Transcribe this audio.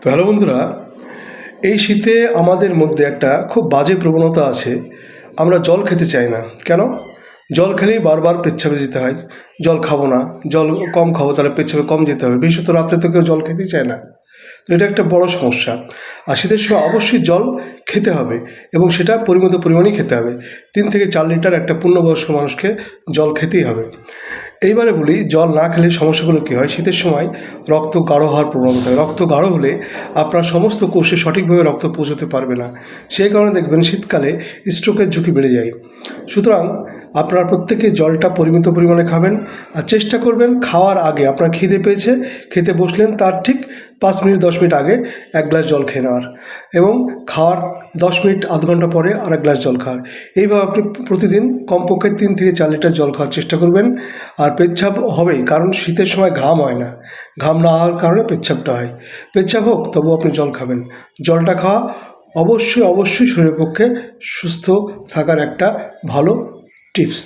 তো হ্যালো বন্ধুরা, এই শীতে আমাদের মধ্যে একটা খুব বাজে প্রবণতা আছে। আমরা জল খেতে চাই না। কেন? জল খেলেই বারবার পেচ্ছাপে যেতে হয়। জল খাবো না, জল কম খাবো, তাহলে পেচ্ছাপে কম যেতে হবে। বিশেষত রাত্রে তো কেউ জল খেতেই চায় না। তো এটা একটা বড় সমস্যা। আর শীতের সময় অবশ্যই জল খেতে হবে এবং সেটা পরিমিত পরিমাণেই খেতে হবে। 3 থেকে 4 লিটার একটা পূর্ণবয়স্ক মানুষকে জল খেতেই হবে। এইবারে বলি, জল না খেলে সমস্যাগুলো কী হয়। শীতের সময় রক্ত গাঢ় হওয়ার প্রবণতা থাকে। রক্ত গাঢ় হলে আপনার সমস্ত কোষে সঠিকভাবে রক্ত পৌঁছতে পারবে না। সেই কারণে দেখবেন শীতকালে স্ট্রোকের ঝুঁকি বেড়ে যায়। সুতরাং আপনারা প্রত্যেকে জলটা পরিমিত পরিমাণে খাবেন। আর চেষ্টা করবেন খাওয়ার আগে, আপনার খিদে পেয়েছে, খেতে বসলেন তার ঠিক 5 মিনিট 10 মিনিট আগে 1 গ্লাস জল খেয়ে নেওয়ার, এবং খাওয়ার 10 মিনিট আধ ঘন্টা পরে আর 1 গ্লাস জল খাওয়ার। এইভাবে আপনি প্রতিদিন কমপক্ষে 3 থেকে 4 লিটার জল খাওয়ার চেষ্টা করবেন। আর পেচ্ছাপ হবেই, কারণ শীতের সময় ঘাম হয় না। ঘাম না হওয়ার কারণে পেচ্ছাপটা হয়। পেচ্ছাপ হোক, তবু আপনি জল খাবেন। জলটা খাওয়া অবশ্যই অবশ্যই শরীরের পক্ষে সুস্থ থাকার একটা ভালো টিপস।